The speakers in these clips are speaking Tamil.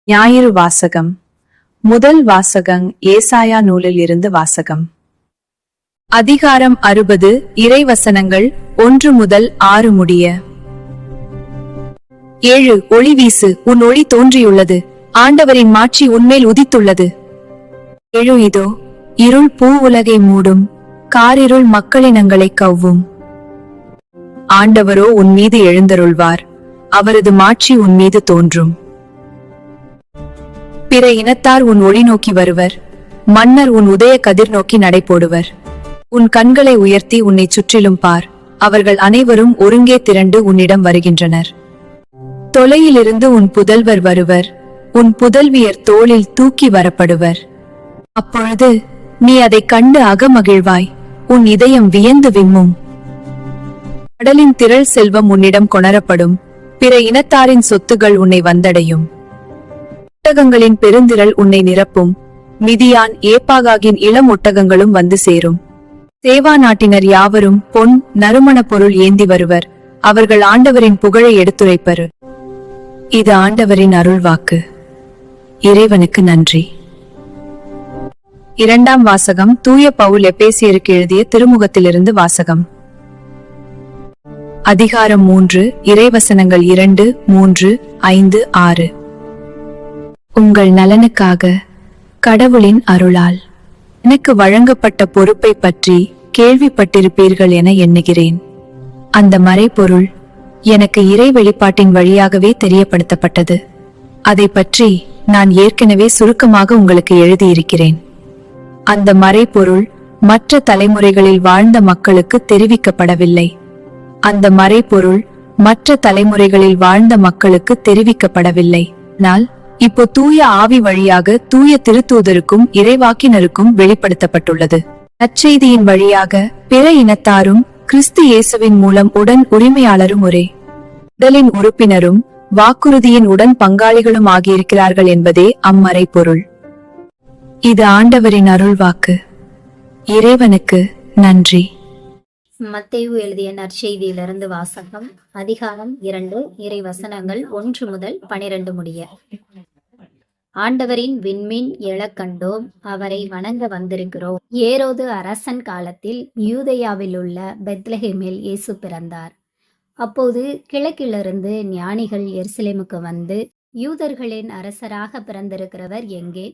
ஞாயிறு வாசகம். முதல் வாசகம் ஏசாயா நூலில் இருந்து வாசகம். அதிகாரம் 60. இறைவசனங்கள் 1 முதல் 6 முடிய. 7. ஒளி வீசு, உன் ஒளி தோன்றியுள்ளது, ஆண்டவரின் மாட்சி உன்மேல் உதித்துள்ளது. 7. இதோ இருள் பூ உலகை மூடும், காரிருள் மக்களினங்களை கவ்வும். ஆண்டவரோ உன் மீது எழுந்தருள்வார், அவரது மாட்சி உன் மீது தோன்றும். பிற இனத்தார் உன் ஒளி நோக்கி வருவர், மன்னர் உன் உதய கதிர் நோக்கி நடைபோடுவர். உன் கண்களை உயர்த்தி உன்னை சுற்றிலும் பார், அவர்கள் அனைவரும் ஒருங்கே திரண்டு உன்னிடம் வருகின்றனர். தொலையிலிருந்து உன் புதல்வர் வருவர், உன் புதல்வியர் தோளில் தூக்கி வரப்படுவர். அப்பொழுது நீ அதை கண்டு அகமகிழ்வாய், உன் இதயம் வியந்து விம்மும். கடலின் திரள் செல்வம் உன்னிடம் கொணரப்படும், பிற இனத்தாரின் சொத்துகள் உன்னை வந்தடையும். ஒட்டகங்களின் பெருந்திரள் உன்னை நிரப்பும், மிதியான் ஏப்பாகாகின் இளம் ஒட்டகங்களும் வந்து சேரும். சேவா நாட்டினர் யாவரும் பொன் நறுமண பொருள் ஏந்தி வருவர், அவர்கள் ஆண்டவரின் புகழை எடுத்துரைப்பர். இது ஆண்டவரின் அருள்வாக்கு. இறைவனுக்கு நன்றி. இரண்டாம் வாசகம். தூய பவுல் எபேசியருக்கு எழுதிய திருமுகத்திலிருந்து வாசகம். அதிகாரம் 3. இறைவசனங்கள் 2, 3, 5, 6. உங்கள் நலனுக்காக கடவுளின் அருளால் எனக்கு வழங்கப்பட்ட பொறுப்பை பற்றி கேள்விப்பட்டிருப்பீர்கள் என எண்ணுகிறேன். அந்த மறைபொருள் எனக்கு இறை வெளிப்பாட்டின் வழியாகவே தெரியப்படுத்தப்பட்டது. அதை பற்றி நான் ஏற்கனவே சுருக்கமாக உங்களுக்கு எழுதியிருக்கிறேன். அந்த மறைபொருள் மற்ற தலைமுறைகளில் வாழ்ந்த மக்களுக்கு தெரிவிக்கப்படவில்லை. அந்த மறைபொருள் மற்ற தலைமுறைகளில் வாழ்ந்த மக்களுக்கு தெரிவிக்கப்படவில்லை. ஆனால் இப்போ தூய ஆவி வழியாக தூய திருத்தூதருக்கும் இறைவாக்கினருக்கும் வெளிப்படுத்தப்பட்டுள்ளது. நற்செய்தியின் வழியாக பிற இனத்தாரும் கிறிஸ்து இயேசுவின் மூலம் உடன் உரிமையாளரும் ஒரே உடலின் உறுப்பினரும் வாக்குறுதியின் உடன் பங்காளிகளும் ஆகியிருக்கிறார்கள் என்பதே அம்மறை பொருள். இது ஆண்டவரின் அருள்வாக்கு. இறைவனுக்கு நன்றி. மத்தேயு எழுதிய நற்செய்தியிலிருந்து வாசகம். அதிகாரம் 2. இறைவசனங்கள் 1 முதல் 12 முடிய. ஆண்டவரின் விண்மீன் எழக் கண்டோம், அவரை வணங்க வந்திருக்கிறோம். ஏரோது அரசன் காலத்தில் யூதேயாவில் உள்ள பெத்லஹேமில் இயேசு பிறந்தார். அப்போது கிழக்கிலிருந்து ஞானிகள் எருசலேமுக்கு வந்து, யூதர்களின் அரசராக பிறந்திருக்கிறவர் எங்கே?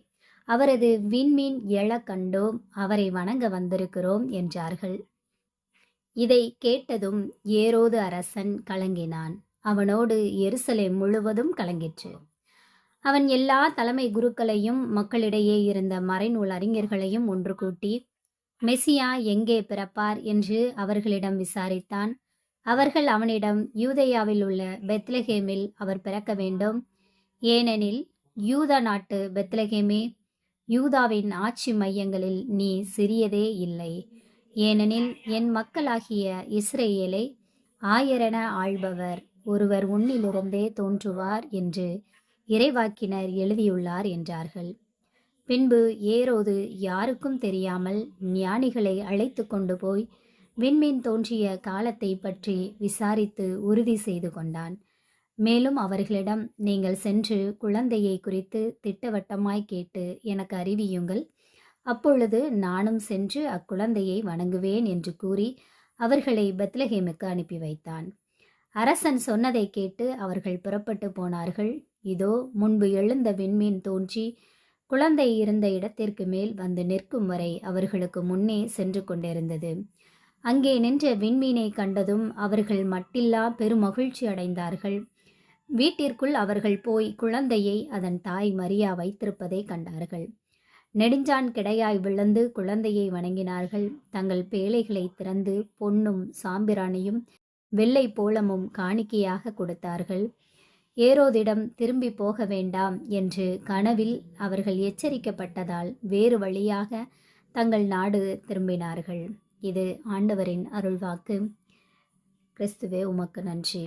அவரது விண்மீன் எழக் கண்டோம், அவரை வணங்க வந்திருக்கிறோம் என்றார்கள். இதை கேட்டதும் ஏரோது அரசன் கலங்கினான். அவனோடு எருசலேம் முழுவதும் கலங்கிற்று. அவன் எல்லா தலைமை குருக்களையும் மக்களிடையே இருந்த மறைநூல் அறிஞர்களையும் ஒன்று கூட்டி, மெசியா எங்கே பிறப்பார் என்று அவர்களிடம் விசாரித்தான். அவர்கள் அவனிடம், யூதேயாவில் உள்ள பெத்லஹேமில் அவர் பிறக்க வேண்டும். ஏனெனில் யூதா நாட்டு பெத்லஹேமே, யூதாவின் ஆட்சி மையங்களில் நீ சிறியதே இல்லை. ஏனெனில் என் மக்களாகிய இஸ்ரேலை ஆயரென ஆள்பவர் ஒருவர் உன்னிலிருந்தே தோன்றுவார் என்று இறைவாக்கினர் எழுதியுள்ளார் என்றார்கள். பின்பு ஏரோது யாருக்கும் தெரியாமல் ஞானிகளை அழைத்து கொண்டு போய் விண்மீன் தோன்றிய காலத்தை பற்றி விசாரித்து உறுதி செய்து கொண்டான். மேலும் அவர்களிடம், நீங்கள் சென்று குழந்தையை குறித்து திட்டவட்டமாய் கேட்டு எனக்கு அறிவியுங்கள். அப்பொழுது நானும் சென்று அக்குழந்தையை வணங்குவேன் என்று கூறி அவர்களை பெத்லஹேமுக்கு அனுப்பி வைத்தான். அரசன் சொன்னதை கேட்டு அவர்கள் புறப்பட்டு போனார்கள். இதோ முன்பு எழுந்த விண்மீன் தோன்றி குழந்தை இருந்த இடத்திற்கு மேல் வந்து நிற்கும் வரை அவர்களுக்கு முன்னே சென்று கொண்டிருந்தது. அங்கே நின்ற விண்மீனை கண்டதும் அவர்கள் மட்டில்லா பெருமகிழ்ச்சி அடைந்தார்கள். வீட்டிற்குள் அவர்கள் போய் குழந்தையை அதன் தாய் மரியா வைத்திருப்பதை கண்டார்கள். நெடுஞ்சான் கிடையாய் விழுந்து குழந்தையை வணங்கினார்கள். தங்கள் பேழைகளை திறந்து பொன்னும் சாம்பிராணியும் வெள்ளை போளமும் காணிக்கையாக கொடுத்தார்கள். ஏரோதிடம் திரும்பி போக வேண்டாம் என்று கனவில் அவர்கள் எச்சரிக்கப்பட்டதால் வேறு வழியாக தங்கள் நாடு திரும்பினார்கள். இது ஆண்டவரின் அருள்வாக்கு. கிறிஸ்துவே உமக்கு நன்றி.